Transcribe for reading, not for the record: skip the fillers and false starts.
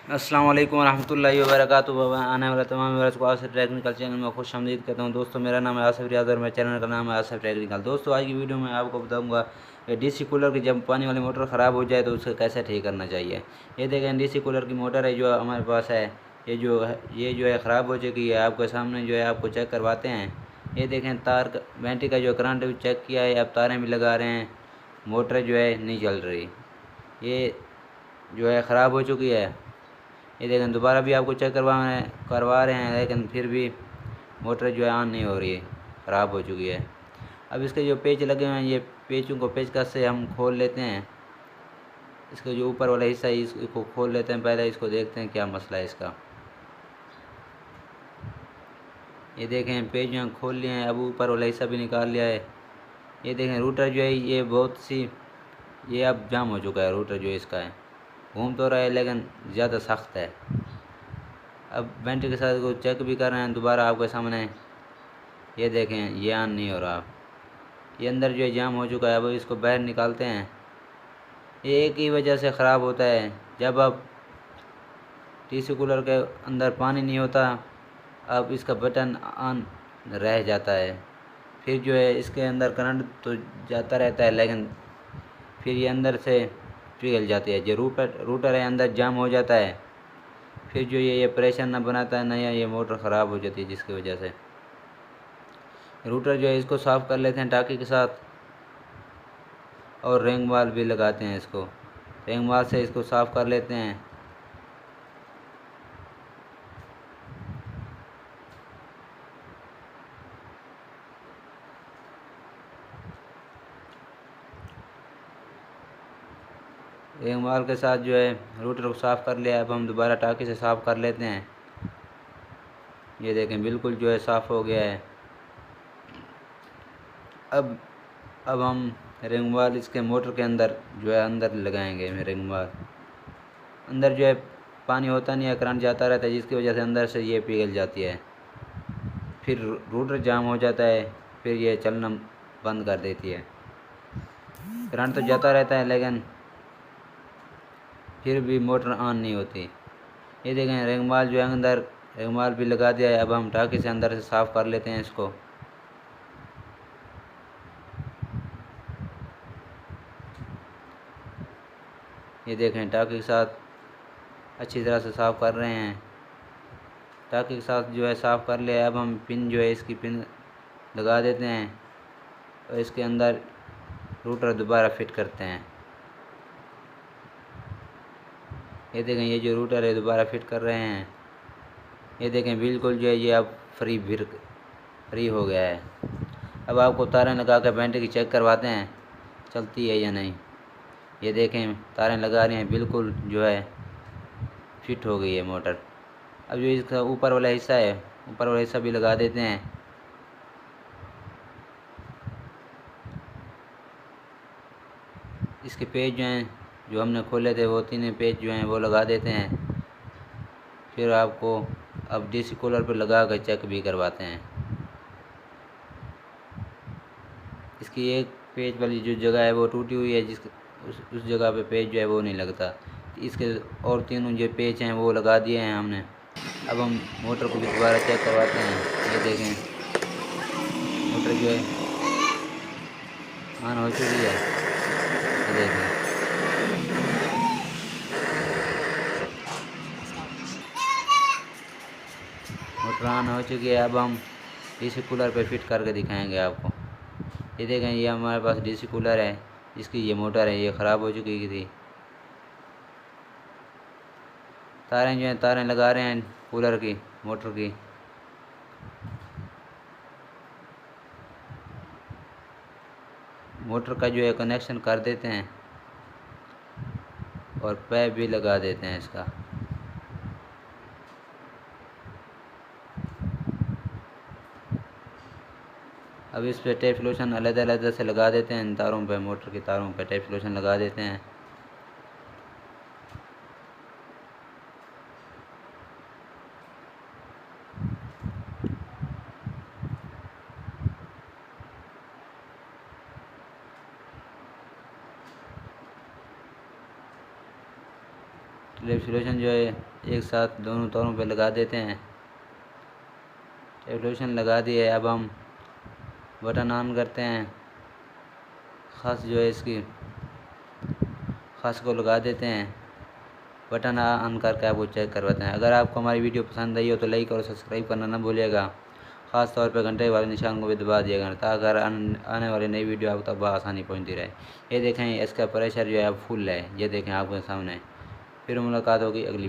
अस्सलाम वालेकुम रहमतुल्लाहि व बरकातुहू। आने वाला तमाम व्यूअर्स को आसिफ टेक्निकल चैनल में खुश आमदीद कहता हूँ। दोस्तों, मेरा नाम है आसिफ रियाज और मेरे चैनल का नाम है आसिफ टेक्निकल। दोस्तों, आज की वीडियो में आपको बताऊंगा कि डीसी कूलर की जब पानी वाली मोटर ख़राब हो जाए तो उसे कैसे ठीक करना चाहिए। ये देखें, डीसी कूलर की मोटर है जो हमारे पास है, ये जो है ख़राब हो चुकी है। आपके सामने जो है आपको चेक करवाते हैं। ये देखें, तार बैटरी का जो करंट चेक किया है, अब तारें भी लगा रहे हैं, मोटर जो है नहीं चल रही, ये जो है ख़राब हो चुकी है। ये देखें, दोबारा भी आपको चेक करवा रहे हैं, लेकिन फिर भी मोटर जो है ऑन नहीं हो रही है, ख़राब हो चुकी है। अब इसके जो पेच लगे हुए हैं, ये पेचों को पेचकस से हम खोल लेते हैं। इसका जो ऊपर वाला हिस्सा है इसको खोल लेते हैं। पहले इसको देखते हैं क्या मसला है इसका। ये देखें, पेच जो खोल लिए हैं, अब ऊपर वाला हिस्सा भी निकाल लिया है। ये देखें, रूटर जो है ये अब जाम हो चुका है। रूटर जो इसका है घूम तो रहा है लेकिन ज़्यादा सख्त है। अब बैटरी के साथ इसको चेक भी कर रहे हैं दोबारा आपके सामने। ये देखें, ये ऑन नहीं हो रहा, ये अंदर जो है जाम हो चुका है। अब इसको बाहर निकालते हैं। ये एक ही वजह से ख़राब होता है, जब अब टीसी कूलर के अंदर पानी नहीं होता, अब इसका बटन ऑन रह जाता है। फिर जो है इसके अंदर करंट तो जाता रहता है, लेकिन फिर ये अंदर से पिघल जाती है। जो रूटर है अंदर जाम हो जाता है। फिर जो ये प्रेशर ना बनाता है ना, ये मोटर ख़राब हो जाती है, जिसकी वजह से रूटर जो है इसको साफ़ कर लेते हैं टाँकी के साथ, और रिंग वाल भी लगाते हैं। इसको रिंग वाल से इसको साफ़ कर लेते हैं। रिंग वाल के साथ जो है रूटर को साफ़ कर लिया। अब हम दोबारा टाँकी से साफ़ कर लेते हैं। ये देखें, बिल्कुल जो है साफ़ हो गया है। अब हम रिंग वाल इसके मोटर के अंदर जो है अंदर लगाएंगे। रिंग वाल अंदर जो है पानी होता नहीं है, करंट जाता रहता है, जिसकी वजह से अंदर से ये पिघल जाती है। फिर रूटर जाम हो जाता है, फिर ये चलना बंद कर देती है। करंट तो जाता रहता है लेकिन फिर भी मोटर ऑन नहीं होती। ये देखें, रिंग वाल जो है अंदर रिंग वाल भी लगा दिया है। अब हम टाँकी से अंदर से साफ़ कर लेते हैं इसको। ये देखें, टाँकी के साथ अच्छी तरह से साफ़ कर रहे हैं। टाँकी के साथ जो है साफ़ कर लिया। अब हम पिन जो है इसकी पिन लगा देते हैं और इसके अंदर रूटर दोबारा फिट करते हैं। ये देखें, ये जो रूटर है दोबारा फिट कर रहे हैं। ये देखें, बिल्कुल जो है ये अब फ्री हो गया है। अब आपको तारें लगा कर बैटरी की चेक करवाते हैं चलती है या नहीं। ये देखें, तारें लगा रहे हैं, बिल्कुल जो है फिट हो गई है मोटर। अब जो इसका ऊपर वाला हिस्सा है, ऊपर वाला हिस्सा भी लगा देते हैं। इसके पेज जो हैं जो हमने खोले थे, वो तीन पेज जो हैं वो लगा देते हैं। फिर आपको अब डीसी कूलर पर लगा कर चेक भी करवाते हैं। इसकी एक पेज वाली जो जगह है वो टूटी हुई है, उस जगह पे पेज जो है वो नहीं लगता। इसके और तीनों जो पेज हैं वो लगा दिए हैं हमने। अब हम मोटर को भी दोबारा चेक करवाते हैं। ये देखें, मोटर जो है ऑन हो चुकी है। ये देखें, मोटर ऑन हो चुकी है। अब हम डीसी कूलर पे फिट करके दिखाएंगे आपको। ये देखें, ये हमारे पास डीसी कूलर है, इसकी ये मोटर है, ये ख़राब हो चुकी थी। तारें जो हैं तारें लगा रहे हैं कूलर की, मोटर की। मोटर का जो है कनेक्शन कर देते हैं और पैप भी लगा देते हैं इसका। अब इस पे टेप लोशन अलग-अलग से लगा देते हैं। इन तारों पे, मोटर की तारों पे टेप लोशन लगा देते हैं। स्टेबलाइजेशन जो है एक साथ दोनों तारों पे लगा देते हैं। स्टेबलाइजेशन लगा दिए, अब हम बटन ऑन करते हैं। खास जो है इसकी खास को लगा देते हैं। बटन ऑन करके आपको चेक करवाते हैं। अगर आपको हमारी वीडियो पसंद आई हो तो लाइक और सब्सक्राइब करना ना भूलिएगा। ख़ास तौर पर घंटे वाले निशान को भी दबा दिएगा ताकि अगर आने वाली नई वीडियो आपको तब आसानी पहुंचती रहे। ये देखें इसका प्रेशर जो है अब फुल है, ये देखें आपके सामने। फिर मुलाकात होगी अगली वीडियो।